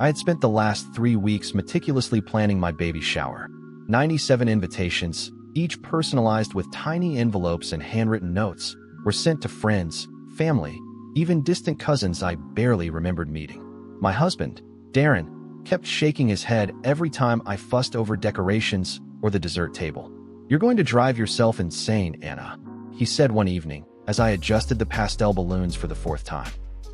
I had spent the last 3 weeks meticulously planning my baby shower. 97 invitations, each personalized with tiny envelopes and handwritten notes, were sent to friends, family, even distant cousins I barely remembered meeting. My husband, Darren, kept shaking his head every time I fussed over decorations or the dessert table. "You're going to drive yourself insane, Anna," he said one evening as I adjusted the pastel balloons for the 4th time.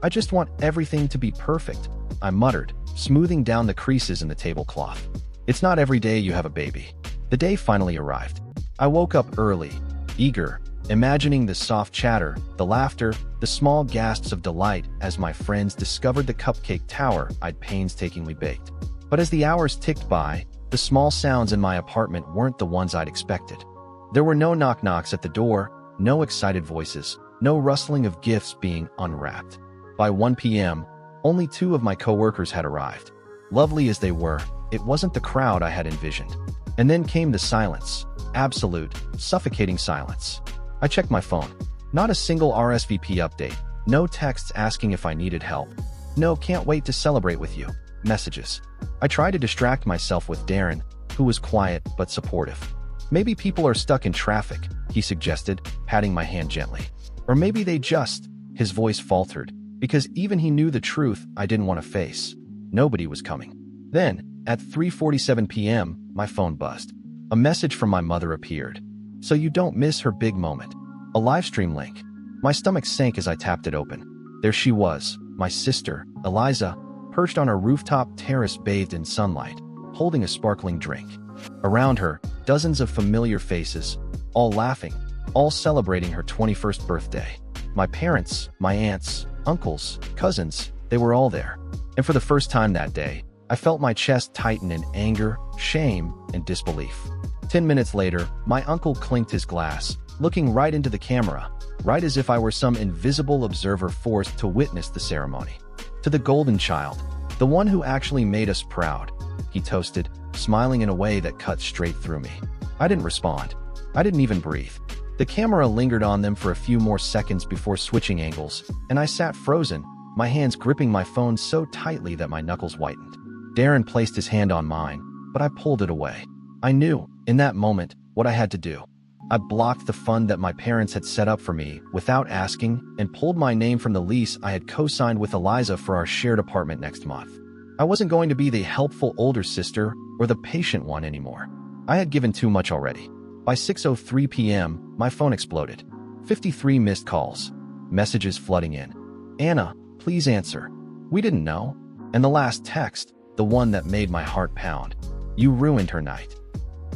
"I just want everything to be perfect," I muttered, smoothing down the creases in the tablecloth. It's not every day you have a baby. The day finally arrived. I woke up early, eager, imagining the soft chatter, the laughter, the small gasps of delight as my friends discovered the cupcake tower I'd painstakingly baked. But as the hours ticked by, the small sounds in my apartment weren't the ones I'd expected. There were no knock-knocks at the door, no excited voices, no rustling of gifts being unwrapped. By 1 p.m., only 2 of my coworkers had arrived. Lovely as they were, it wasn't the crowd I had envisioned. And then came the silence, absolute, suffocating silence. I checked my phone. Not a single RSVP update, no texts asking if I needed help. No, can't wait to celebrate with you messages. I tried to distract myself with Darren, who was quiet but supportive. "Maybe people are stuck in traffic," he suggested, patting my hand gently. "Or maybe they just," his voice faltered, because even he knew the truth I didn't want to face. Nobody was coming. Then, at 3:47 p.m., my phone buzzed. A message from my mother appeared. "So you don't miss her big moment." A livestream link. My stomach sank as I tapped it open. There she was, my sister, Eliza, perched on a rooftop terrace bathed in sunlight, holding a sparkling drink. Around her, dozens of familiar faces, all laughing, all celebrating her 21st birthday. My parents, my aunts, uncles, cousins, they were all there. And for the first time that day, I felt my chest tighten in anger, shame, and disbelief. 10 minutes later, my uncle clinked his glass, looking right into the camera, right as if I were some invisible observer forced to witness the ceremony. "To the golden child, the one who actually made us proud," he toasted, smiling in a way that cut straight through me. I didn't respond. I didn't even breathe. The camera lingered on them for a few more seconds before switching angles, and I sat frozen, my hands gripping my phone so tightly that my knuckles whitened. Darren placed his hand on mine, but I pulled it away. I knew, in that moment, what I had to do. I blocked the fund that my parents had set up for me without asking and pulled my name from the lease I had co-signed with Eliza for our shared apartment next month. I wasn't going to be the helpful older sister or the patient one anymore. I had given too much already. By 6:03 p.m., my phone exploded. 53 missed calls. Messages flooding in. "Anna, please answer. We didn't know." And the last text, the one that made my heart pound. "You ruined her night."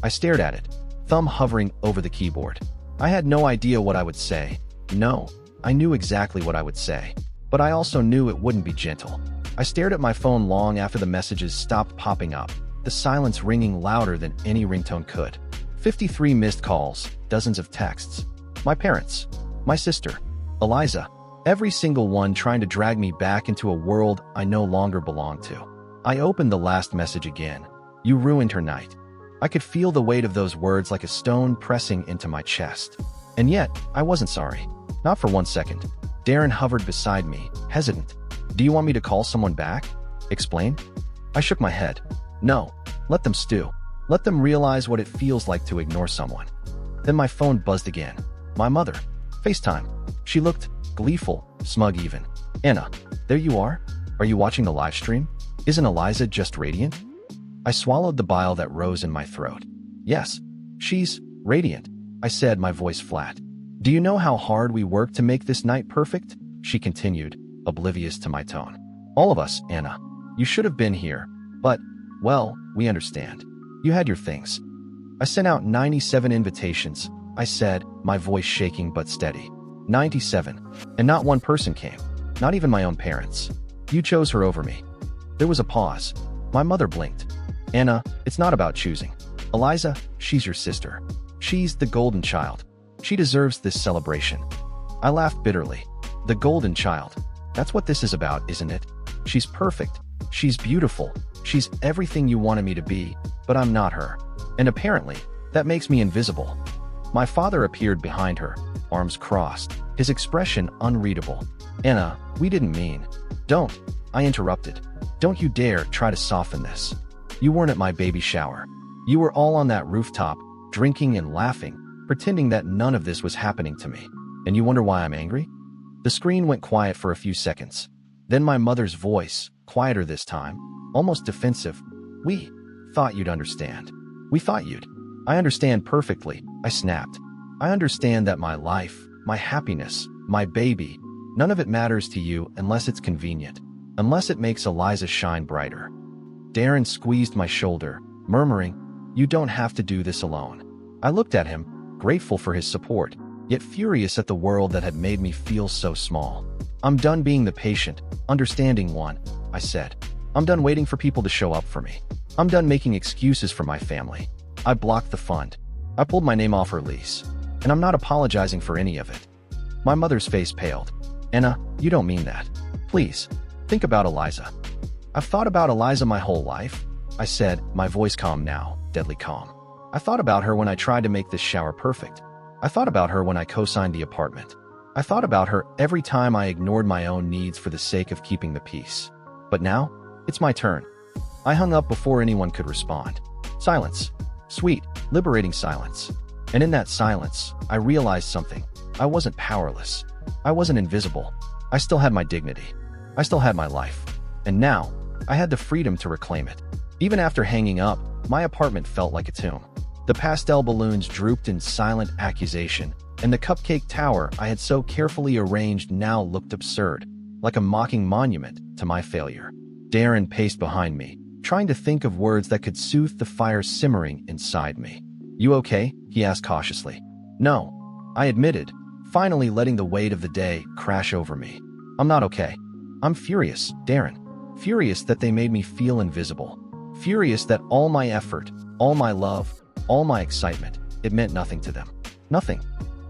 I stared at it, thumb hovering over the keyboard. I had no idea what I would say. No, I knew exactly what I would say. But I also knew it wouldn't be gentle. I stared at my phone long after the messages stopped popping up, the silence ringing louder than any ringtone could. 53 missed calls, dozens of texts. My parents, my sister, Eliza, every single one trying to drag me back into a world I no longer belonged to. I opened the last message again. "You ruined her night." I could feel the weight of those words like a stone pressing into my chest. And yet, I wasn't sorry. Not for 1 second. Darren hovered beside me, hesitant. "Do you want me to call someone back? Explain?" I shook my head. "No, let them stew. Let them realize what it feels like to ignore someone." Then my phone buzzed again. My mother. FaceTime. She looked gleeful, smug even. "Anna, there you are? Are you watching the live stream? Isn't Eliza just radiant?" I swallowed the bile that rose in my throat. "Yes, she's radiant," I said, my voice flat. "Do you know how hard we worked to make this night perfect?" She continued, oblivious to my tone. "All of us, Anna. You should have been here. But, well, we understand. You had your things." I sent out 97 invitations, I said, my voice shaking but steady. 97. And not one person came. Not even my own parents. You chose her over me. There was a pause. My mother blinked. "Anna, it's not about choosing. Eliza, she's your sister. She's the golden child. She deserves this celebration." I laughed bitterly. The golden child. That's what this is about, isn't it? She's perfect. She's beautiful. She's everything you wanted me to be, but I'm not her. And apparently, that makes me invisible. My father appeared behind her, arms crossed, his expression unreadable. "Anna, we didn't mean." Don't. I interrupted. Don't you dare try to soften this. You weren't at my baby shower. You were all on that rooftop, drinking and laughing, pretending that none of this was happening to me. And you wonder why I'm angry? The screen went quiet for a few seconds. Then my mother's voice, quieter this time, almost defensive. We thought you'd understand. We thought you'd. I understand perfectly, I snapped. I understand that my life, my happiness, my baby, none of it matters to you unless it's convenient, unless it makes Eliza shine brighter. Darren squeezed my shoulder, murmuring, "You don't have to do this alone." I looked at him, grateful for his support, yet furious at the world that had made me feel so small. "I'm done being the patient, understanding one," I said. "I'm done waiting for people to show up for me. I'm done making excuses for my family." I blocked the fund. I pulled my name off her lease. And I'm not apologizing for any of it. My mother's face paled. "Anna, you don't mean that. Please, think about Eliza." "I've thought about Eliza my whole life," I said, my voice calm now, deadly calm. "I thought about her when I tried to make this shower perfect. I thought about her when I co-signed the apartment. I thought about her every time I ignored my own needs for the sake of keeping the peace. But now, it's my turn." I hung up before anyone could respond. Silence. Sweet, liberating silence. And in that silence, I realized something. I wasn't powerless. I wasn't invisible. I still had my dignity. I still had my life. And now, I had the freedom to reclaim it. Even after hanging up, my apartment felt like a tomb. The pastel balloons drooped in silent accusation, and the cupcake tower I had so carefully arranged now looked absurd, like a mocking monument to my failure. Darren paced behind me, trying to think of words that could soothe the fire simmering inside me. "You okay?" he asked cautiously. "No," I admitted, finally letting the weight of the day crash over me. "I'm not okay. I'm furious, Darren. Furious that they made me feel invisible. Furious that all my effort, all my love, all my excitement, it meant nothing to them. Nothing."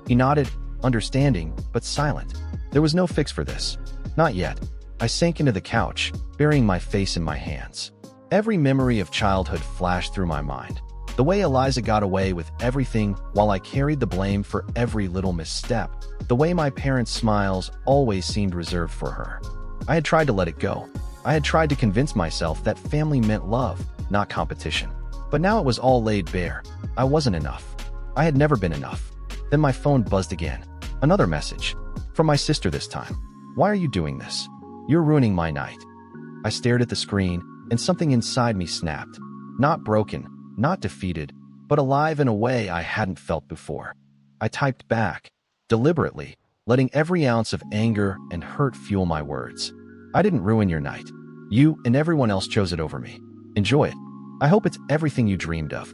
He nodded, understanding, but silent. There was no fix for this. Not yet. I sank into the couch, burying my face in my hands. Every memory of childhood flashed through my mind. The way Eliza got away with everything while I carried the blame for every little misstep. The way my parents' smiles always seemed reserved for her. I had tried to let it go. I had tried to convince myself that family meant love, not competition. But now it was all laid bare. I wasn't enough. I had never been enough. Then my phone buzzed again. Another message. From my sister this time. "Why are you doing this? You're ruining my night." I stared at the screen, and something inside me snapped. Not broken, not defeated, but alive in a way I hadn't felt before. I typed back, deliberately, letting every ounce of anger and hurt fuel my words. "I didn't ruin your night. You and everyone else chose it over me. Enjoy it. I hope it's everything you dreamed of."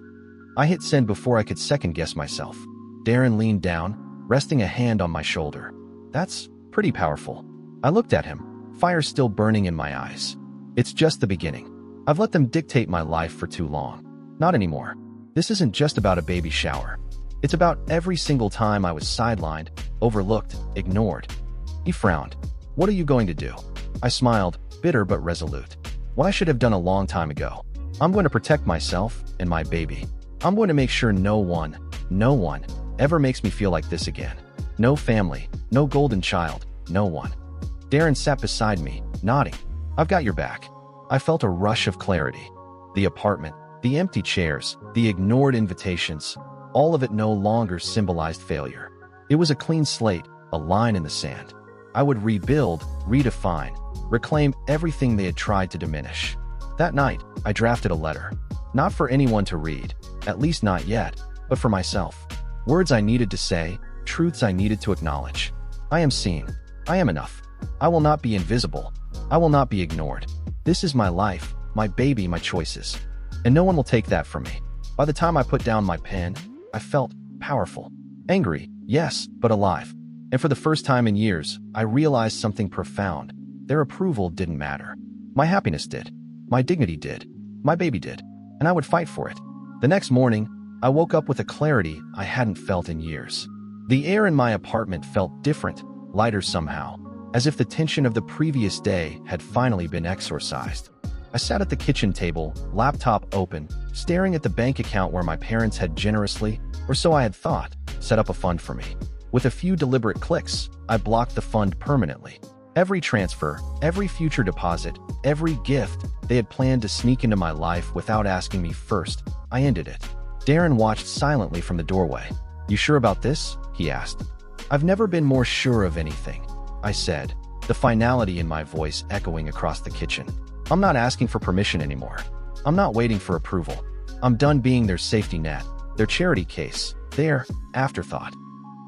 I hit send before I could second-guess myself. Darren leaned down, resting a hand on my shoulder. "That's pretty powerful." I looked at him, fire still burning in my eyes. "It's just the beginning. I've let them dictate my life for too long. Not anymore. This isn't just about a baby shower. It's about every single time I was sidelined, overlooked, ignored." He frowned. "What are you going to do?" I smiled, bitter but resolute. "What I should have done a long time ago. I'm going to protect myself and my baby. I'm going to make sure no one, ever makes me feel like this again. No family, no golden child, no one." Darren sat beside me, nodding. "I've got your back." I felt a rush of clarity. The apartment, the empty chairs, the ignored invitations, all of it no longer symbolized failure. It was a clean slate, a line in the sand. I would rebuild, redefine, reclaim everything they had tried to diminish. That night, I drafted a letter. Not for anyone to read, at least not yet, but for myself. Words I needed to say, truths I needed to acknowledge. I am seen. I am enough. I will not be invisible. I will not be ignored. This is my life, my baby, my choices. And no one will take that from me. By the time I put down my pen, I felt powerful. Angry, yes, but alive. And for the first time in years, I realized something profound. Their approval didn't matter. My happiness did. My dignity did. My baby did. And I would fight for it. The next morning, I woke up with a clarity I hadn't felt in years. The air in my apartment felt different, lighter somehow, as if the tension of the previous day had finally been exorcised. I sat at the kitchen table, laptop open, staring at the bank account where my parents had generously, or so I had thought, set up a fund for me. With a few deliberate clicks, I blocked the fund permanently. Every transfer, every future deposit, every gift they had planned to sneak into my life without asking me first, I ended it. Darren watched silently from the doorway. "You sure about this?" he asked. "I've never been more sure of anything," I said, the finality in my voice echoing across the kitchen. "I'm not asking for permission anymore. I'm not waiting for approval. I'm done being their safety net, their charity case, their afterthought."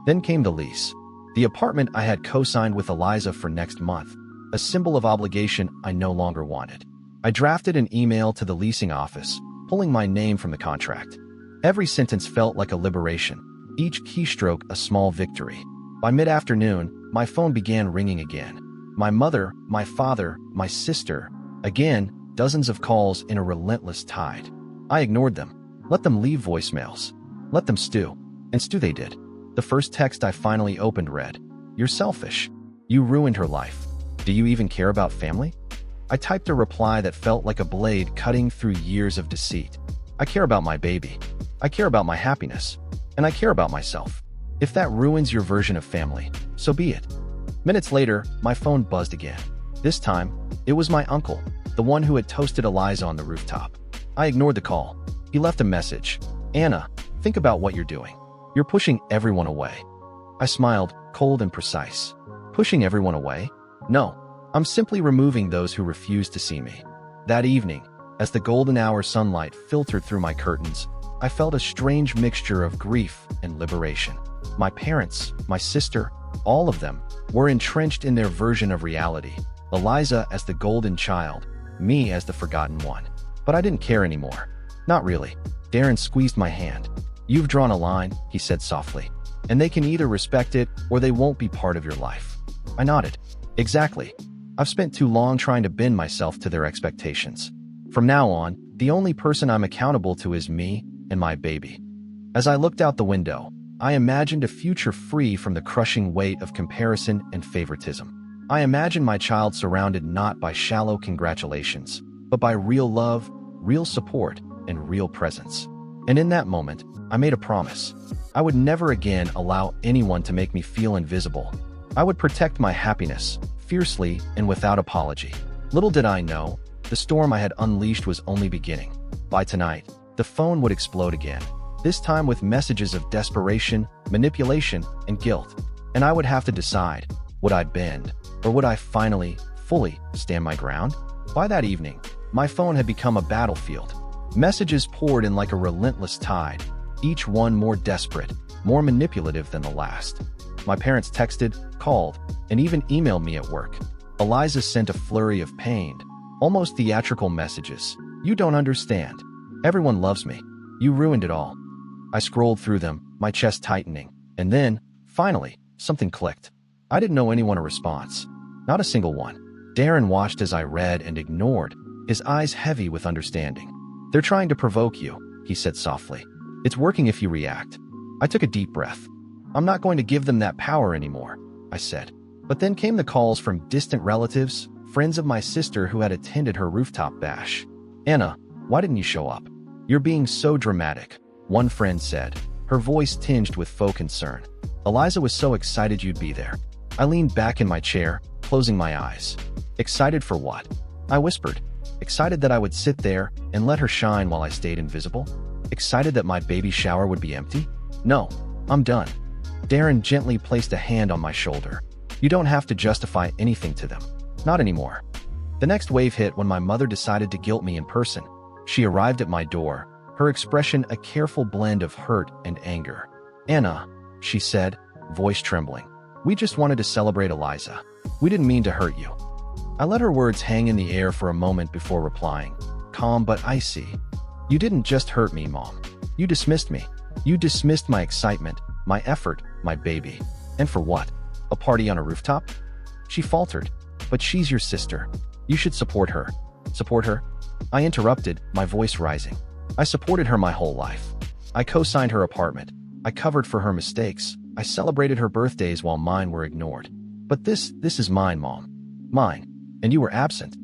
Then came the lease. The apartment I had co-signed with Eliza for next month, a symbol of obligation I no longer wanted. I drafted an email to the leasing office, pulling my name from the contract. Every sentence felt like a liberation, each keystroke a small victory. By mid-afternoon, my phone began ringing again. My mother, my father, my sister. Again, dozens of calls in a relentless tide. I ignored them. Let them leave voicemails. Let them stew. And stew they did. The first text I finally opened read, "You're selfish. You ruined her life. Do you even care about family?" I typed a reply that felt like a blade cutting through years of deceit. "I care about my baby. I care about my happiness. And I care about myself. If that ruins your version of family, so be it." Minutes later, my phone buzzed again. This time, it was my uncle, the one who had toasted Eliza on the rooftop. I ignored the call. He left a message. "Anna, think about what you're doing. You're pushing everyone away." I smiled, cold and precise. "Pushing everyone away? No, I'm simply removing those who refuse to see me." That evening, as the golden hour sunlight filtered through my curtains, I felt a strange mixture of grief and liberation. My parents, my sister, all of them, were entrenched in their version of reality. Eliza as the golden child, me as the forgotten one. But I didn't care anymore. Not really. Darren squeezed my hand. "You've drawn a line," he said softly, "and they can either respect it or they won't be part of your life." I nodded. "Exactly. I've spent too long trying to bend myself to their expectations. From now on, the only person I'm accountable to is me and my baby." As I looked out the window, I imagined a future free from the crushing weight of comparison and favoritism. I imagined my child surrounded not by shallow congratulations, but by real love, real support, and real presence. And in that moment, I made a promise. I would never again allow anyone to make me feel invisible. I would protect my happiness, fiercely and without apology. Little did I know, the storm I had unleashed was only beginning. By tonight, the phone would explode again, this time with messages of desperation, manipulation, and guilt. And I would have to decide, would I bend, or would I finally, fully stand my ground? By that evening, my phone had become a battlefield. Messages poured in like a relentless tide, each one more desperate, more manipulative than the last. My parents texted, called, and even emailed me at work. Eliza sent a flurry of pained, almost theatrical messages. "You don't understand. Everyone loves me. You ruined it all." I scrolled through them, my chest tightening, and then, finally, something clicked. I didn't know anyone a response. Not a single one. Darren watched as I read and ignored, his eyes heavy with understanding. "They're trying to provoke you," he said softly. "It's working if you react." I took a deep breath. "I'm not going to give them that power anymore," I said. But then came the calls from distant relatives, friends of my sister who had attended her rooftop bash. "Anna, why didn't you show up? You're being so dramatic," one friend said, her voice tinged with faux concern. "Eliza was so excited you'd be there." I leaned back in my chair, closing my eyes. "Excited for what?" I whispered. "Excited that I would sit there and let her shine while I stayed invisible? Excited that my baby shower would be empty? No, I'm done." Darren gently placed a hand on my shoulder. "You don't have to justify anything to them. Not anymore." The next wave hit when my mother decided to guilt me in person. She arrived at my door, her expression a careful blend of hurt and anger. "Anna," she said, voice trembling, "we just wanted to celebrate Eliza. We didn't mean to hurt you." I let her words hang in the air for a moment before replying, calm but icy. "You didn't just hurt me, Mom. You dismissed me. You dismissed my excitement, my effort, my baby. And for what? A party on a rooftop?" She faltered. "But she's your sister. You should support her." "Support her?" I interrupted, my voice rising. "I supported her my whole life. I co-signed her apartment. I covered for her mistakes. I celebrated her birthdays while mine were ignored. But this is mine, Mom. Mine. And you were absent."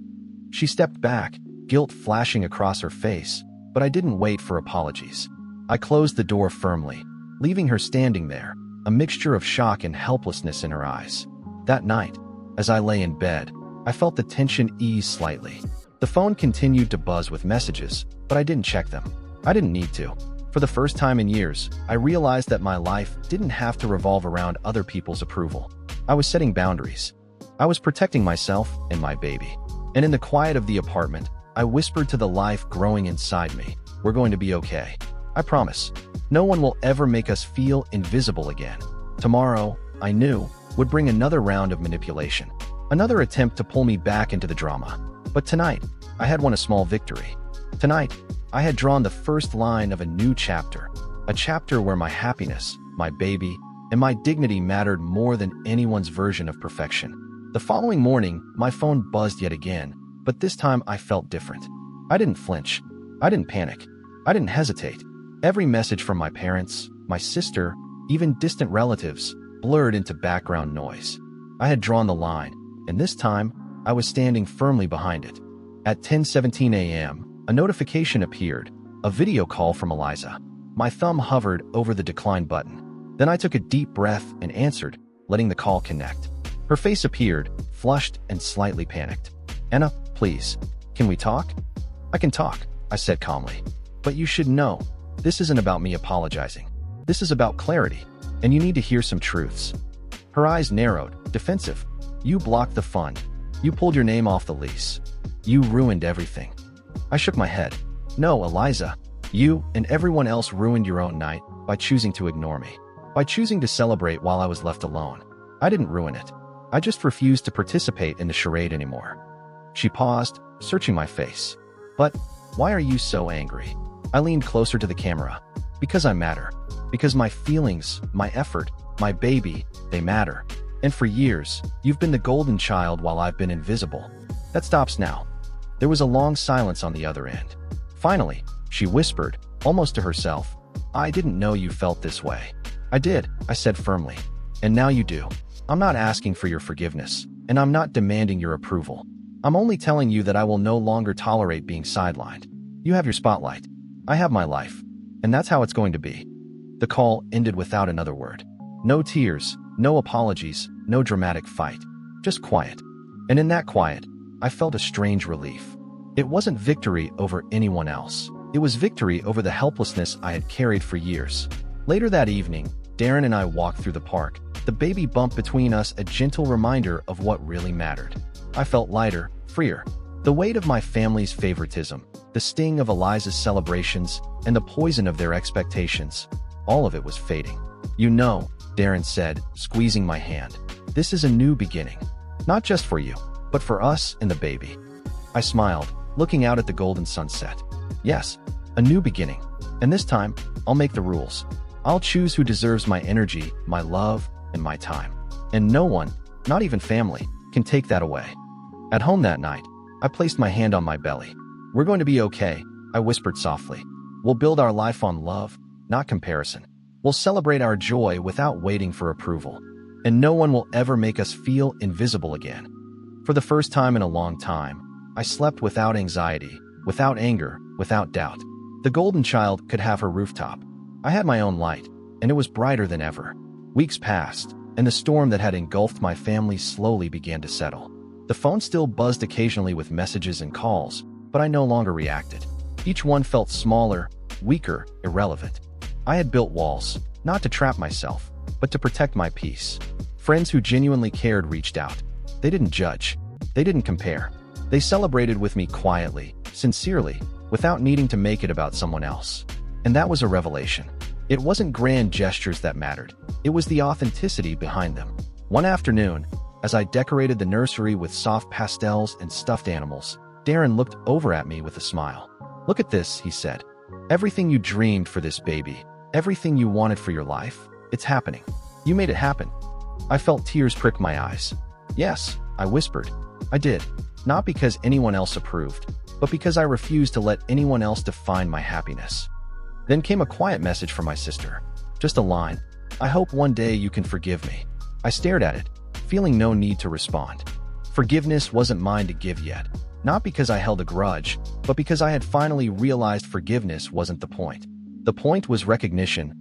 She stepped back, guilt flashing across her face, but I didn't wait for apologies. I closed the door firmly, leaving her standing there, a mixture of shock and helplessness in her eyes. That night, As I lay in bed, I felt the tension ease slightly. The phone continued to buzz with messages, but I didn't check them. I didn't need to. For the first time in years, I realized that my life didn't have to revolve around other people's approval. I was setting boundaries. I was protecting myself and my baby. And in the quiet of the apartment, I whispered to the life growing inside me, "We're going to be okay. I promise. No one will ever make us feel invisible again." Tomorrow, I knew, would bring another round of manipulation, another attempt to pull me back into the drama. But tonight, I had won a small victory. Tonight, I had drawn the first line of a new chapter, a chapter where my happiness, my baby, and my dignity mattered more than anyone's version of perfection. The following morning, my phone buzzed yet again, but this time I felt different. I didn't flinch. I didn't panic. I didn't hesitate. Every message from my parents, my sister, even distant relatives, blurred into background noise. I had drawn the line, and this time, I was standing firmly behind it. At 10:17 a.m., a notification appeared, a video call from Eliza. My thumb hovered over the decline button. Then I took a deep breath and answered, letting the call connect. Her face appeared, flushed and slightly panicked. "Anna, please, can we talk?" "I can talk," I said calmly. "But you should know, this isn't about me apologizing. This is about clarity, and you need to hear some truths." Her eyes narrowed, defensive. "You blocked the fund. You pulled your name off the lease. You ruined everything." I shook my head. "No, Eliza. You and everyone else ruined your own night by choosing to ignore me, by choosing to celebrate while I was left alone. I didn't ruin it. I just refused to participate in the charade anymore." She paused, searching my face. "But why are you so angry?" I leaned closer to the camera. "Because I matter. Because my feelings, my effort, my baby, they matter. And for years, you've been the golden child while I've been invisible. That stops now." There was a long silence on the other end. Finally, she whispered, almost to herself, "I didn't know you felt this way." "I did," I said firmly. "And now you do. I'm not asking for your forgiveness, and I'm not demanding your approval. I'm only telling you that I will no longer tolerate being sidelined. You have your spotlight. I have my life. And that's how it's going to be." The call ended without another word. No tears, no apologies, no dramatic fight. Just quiet. And in that quiet, I felt a strange relief. It wasn't victory over anyone else. It was victory over the helplessness I had carried for years. Later that evening, Darren and I walked through the park, the baby bump between us a gentle reminder of what really mattered. I felt lighter, freer. The weight of my family's favoritism, the sting of Eliza's celebrations, and the poison of their expectations, all of it was fading. "You know," Darren said, squeezing my hand, "this is a new beginning. Not just for you, but for us and the baby." I smiled, looking out at the golden sunset. "Yes, a new beginning. And this time, I'll make the rules. I'll choose who deserves my energy, my love, and my time. And no one, not even family, can take that away." At home that night, I placed my hand on my belly. "We're going to be okay," I whispered softly. "We'll build our life on love, not comparison. We'll celebrate our joy without waiting for approval. And no one will ever make us feel invisible again." For the first time in a long time, I slept without anxiety, without anger, without doubt. The golden child could have her rooftop. I had my own light, and it was brighter than ever. Weeks passed, and the storm that had engulfed my family slowly began to settle. The phone still buzzed occasionally with messages and calls, but I no longer reacted. Each one felt smaller, weaker, irrelevant. I had built walls, not to trap myself, but to protect my peace. Friends who genuinely cared reached out. They didn't judge. They didn't compare. They celebrated with me quietly, sincerely, without needing to make it about someone else. And that was a revelation. It wasn't grand gestures that mattered. It was the authenticity behind them. One afternoon, as I decorated the nursery with soft pastels and stuffed animals, Darren looked over at me with a smile. "Look at this," he said. "Everything you dreamed for this baby, everything you wanted for your life, it's happening. You made it happen." I felt tears prick my eyes. "Yes," I whispered. "I did. Not because anyone else approved, but because I refused to let anyone else define my happiness." Then came a quiet message from my sister. Just a line. "I hope one day you can forgive me." I stared at it, feeling no need to respond. Forgiveness wasn't mine to give yet. Not because I held a grudge, but because I had finally realized forgiveness wasn't the point. The point was recognition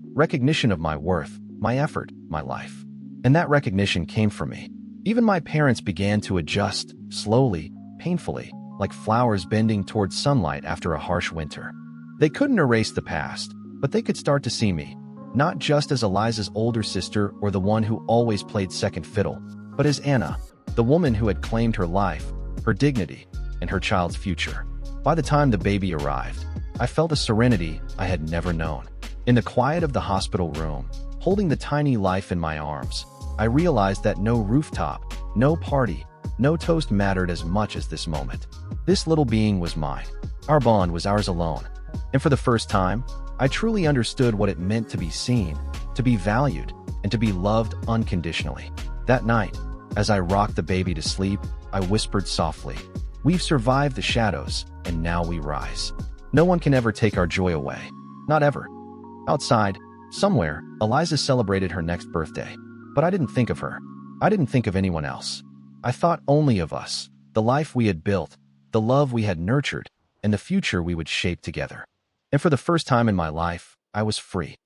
of my worth, my effort, my life. And that recognition came from me. Even my parents began to adjust, slowly, painfully, like flowers bending towards sunlight after a harsh winter. They couldn't erase the past, but they could start to see me, not just as Eliza's older sister or the one who always played second fiddle, but as Anna, the woman who had claimed her life, her dignity, and her child's future. By the time the baby arrived, I felt a serenity I had never known. In the quiet of the hospital room, holding the tiny life in my arms, I realized that no rooftop, no party, no toast mattered as much as this moment. This little being was mine. Our bond was ours alone. And for the first time, I truly understood what it meant to be seen, to be valued, and to be loved unconditionally. That night, as I rocked the baby to sleep, I whispered softly, "We've survived the shadows, and now we rise." No one can ever take our joy away. Not ever. Outside, somewhere, Eliza celebrated her next birthday. But I didn't think of her. I didn't think of anyone else. I thought only of us, the life we had built, the love we had nurtured, and the future we would shape together. And for the first time in my life, I was free.